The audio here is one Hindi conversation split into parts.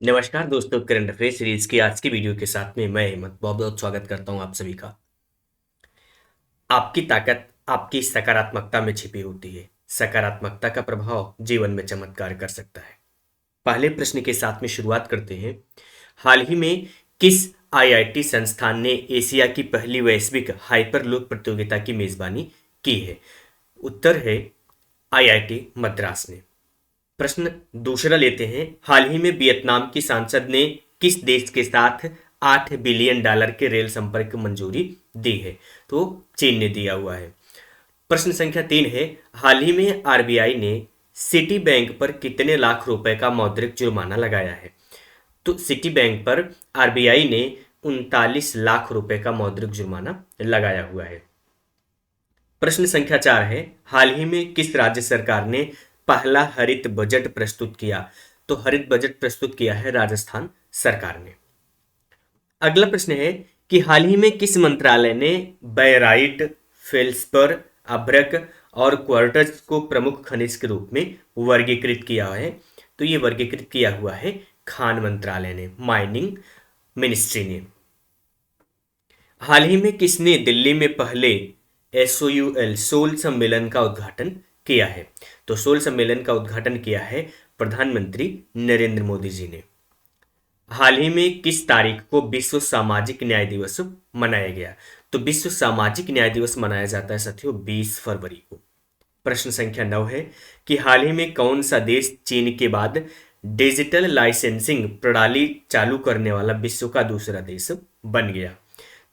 नमस्कार दोस्तों, करंट अफेयर सीरीज की आज की वीडियो के साथ में मैं हेमंत बहुत बहुत स्वागत करता हूं आप सभी का। आपकी ताकत आपकी सकारात्मकता में छिपी होती है। सकारात्मकता का प्रभाव जीवन में चमत्कार कर सकता है। पहले प्रश्न के साथ में शुरुआत करते हैं। हाल ही में किस आईआईटी संस्थान ने एशिया की पहली वैश्विक हाइपरलूप प्रतियोगिता की मेजबानी की है? उत्तर है आईआईटी मद्रास ने। प्रश्न दूसरा लेते हैं। हाल ही में वियतनाम की सांसद ने किस देश के साथ $8 बिलियन के रेल संपर्क की मंजूरी दी है? तो चीन ने दिया हुआ है। प्रश्न संख्या 3 है। हाल ही में आरबीआई ने सिटी बैंक पर कितने लाख रुपए का मौद्रिक जुर्माना लगाया है? तो सिटी बैंक पर आरबीआई ने 39 लाख रुपए का मौद्रिक जुर्माना लगाया हुआ है। प्रश्न संख्या 4 है। हाल ही में किस राज्य सरकार ने पहला हरित बजट प्रस्तुत किया? तो हरित बजट प्रस्तुत किया है राजस्थान सरकार ने। अगला प्रश्न है कि हाल ही में किस मंत्रालय ने बैराइट, फेल्सपर, अभ्रक और क्वार्ट्ज को प्रमुख खनिज के रूप में वर्गीकृत किया है? तो ये वर्गीकृत किया हुआ है खान मंत्रालय ने, माइनिंग मिनिस्ट्री ने। हाल ही में किसने दिल्ली में पहले एसओयूएल सोल सम्मेलन का उद्घाटन किया है? तो सोल सम्मेलन का उद्घाटन किया है प्रधानमंत्री नरेंद्र मोदी जी ने। हाल ही में किस तारीख को विश्व सामाजिक न्याय दिवस मनाया गया? तो विश्व सामाजिक न्याय दिवस मनाया जाता है साथियों 20 फरवरी को। प्रश्न संख्या 9 है कि हाल ही में कौन सा देश चीन के बाद डिजिटल लाइसेंसिंग प्रणाली चालू करने वाला विश्व का दूसरा देश बन गया?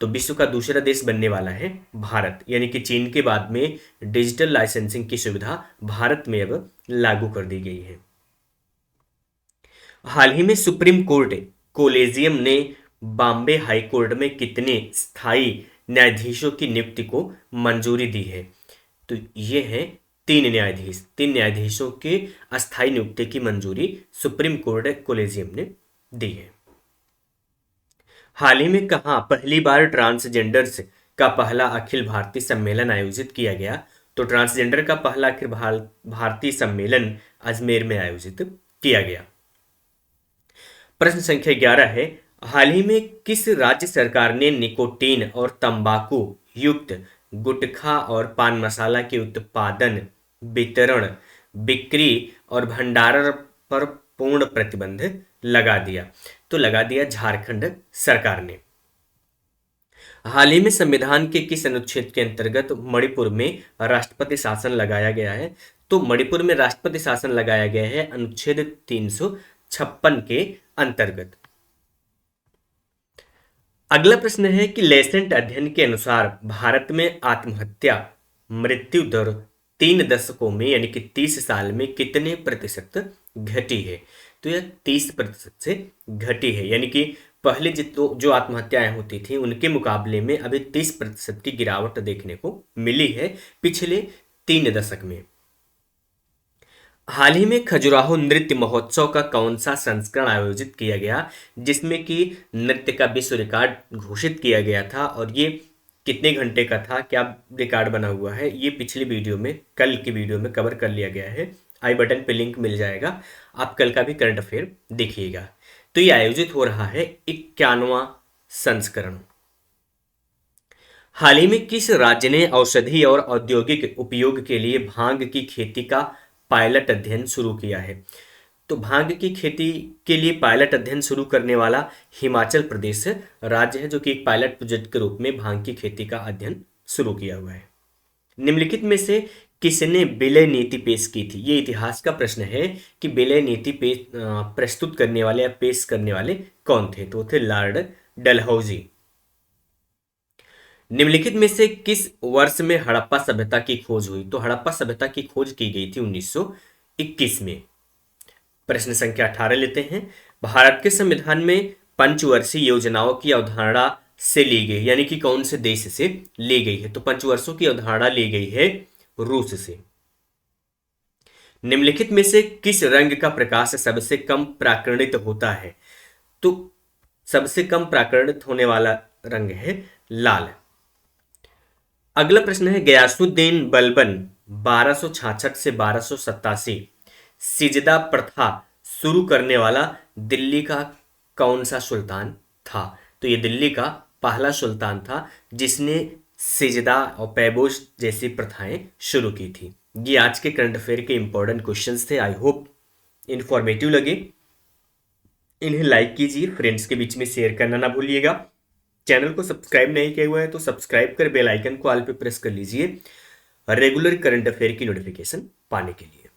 तो विश्व का दूसरा देश बनने वाला है भारत, यानी कि चीन के बाद में डिजिटल लाइसेंसिंग की सुविधा भारत में अब लागू कर दी गई है। हाल ही में सुप्रीम कोर्ट कोलेजियम ने बॉम्बे हाई कोर्ट में कितने स्थायी न्यायाधीशों की नियुक्ति को मंजूरी दी है? तो ये है 3 न्यायाधीश। 3 न्यायाधीशों के अस्थायी नियुक्ति की मंजूरी सुप्रीम कोर्ट कोलेजियम ने दी है। हाल ही में कहाँ पहली बार ट्रांसजेंडर्स का पहला अखिल भारतीय सम्मेलन आयोजित किया गया? तो ट्रांसजेंडर का पहला अखिल भारतीय सम्मेलन अजमेर में आयोजित किया गया। प्रश्न संख्या 11 है। हाल ही में किस राज्य सरकार ने निकोटीन और तंबाकू युक्त गुटखा और पान मसाला के उत्पादन, वितरण, बिक्री और भंडारण पर पूर्ण प्रतिबंध लगा दिया? तो लगा दिया झारखंड सरकार ने। हाल ही में संविधान के किस अनुच्छेद के अंतर्गत मणिपुर में राष्ट्रपति शासन लगाया गया है? तो मणिपुर में राष्ट्रपति शासन लगाया गया है अनुच्छेद 356 के अंतर्गत। अगला प्रश्न है कि लेसेंट अध्ययन के अनुसार भारत में आत्महत्या मृत्यु दर 3 दशकों में यानी कि 30 साल में कितने प्रतिशत घटी है? तो यह 30% से घटी है, यानी कि पहले जो आत्महत्याएं होती थी उनके मुकाबले में अभी 30% की गिरावट देखने को मिली है पिछले 3 दशक में। हाल ही में खजुराहो नृत्य महोत्सव का कौन सा संस्करण आयोजित किया गया जिसमें कि नृत्य का विश्व रिकॉर्ड घोषित किया गया था? और ये कितने घंटे का था, क्या रिकॉर्ड बना हुआ है, ये पिछली वीडियो में, कल की वीडियो में कवर कर लिया गया है। आई बटन पे लिंक मिल जाएगा, आप कल का भी करंट अफेयर देखिएगा। तो ये आयोजित हो रहा है 51वां संस्करण। हाल ही में किस राज्य ने औषधि और औद्योगिक उपयोग के लिए भांग की खेती का पायलट अध्ययन शुरू किया है? तो भांग की खेती के लिए पायलट अध्ययन शुरू करने वाला हिमाचल प्रदेश राज्य है, जो कि एक पायलट प्रोजेक्ट के रूप में भांग की खेती का अध्ययन शुरू किया हुआ है। निम्नलिखित में से किसने विलय नीति पेश की थी? ये इतिहास का प्रश्न है कि विलय नीति प्रस्तुत करने वाले या पेश करने वाले कौन थे? तो थे लॉर्ड डलहौजी। निम्नलिखित में से किस वर्ष में हड़प्पा सभ्यता की खोज हुई? तो हड़प्पा सभ्यता की खोज की गई थी 1921 में। प्रश्न संख्या 18 लेते हैं। भारत के संविधान में पंचवर्षीय योजनाओं की अवधारणा से ली गई, यानी कि कौन से देश से ली गई है? तो पंचवर्षों की अवधारणा ली गई है रूस से। निम्नलिखित में से किस रंग का प्रकाश सबसे कम प्राकरणित होता है? तो सबसे कम प्राकरणित होने वाला रंग है लाल। अगला प्रश्न है गयासुद्दीन बलबन 1266 से 1287 सिजदा प्रथा शुरू करने वाला दिल्ली का कौन सा सुल्तान था? तो ये दिल्ली का पहला सुल्तान था जिसने सिजदा और पैबोश जैसी प्रथाएं शुरू की थी। ये आज के करंट अफेयर के इंपॉर्टेंट क्वेश्चंस थे। आई होप इंफॉर्मेटिव लगे। इन्हें लाइक कीजिए, फ्रेंड्स के बीच में शेयर करना ना भूलिएगा। चैनल को सब्सक्राइब नहीं किया हुआ है तो सब्सक्राइब कर बेल आइकन को ऑल पे प्रेस कर लीजिए रेगुलर करंट अफेयर की नोटिफिकेशन पाने के लिए।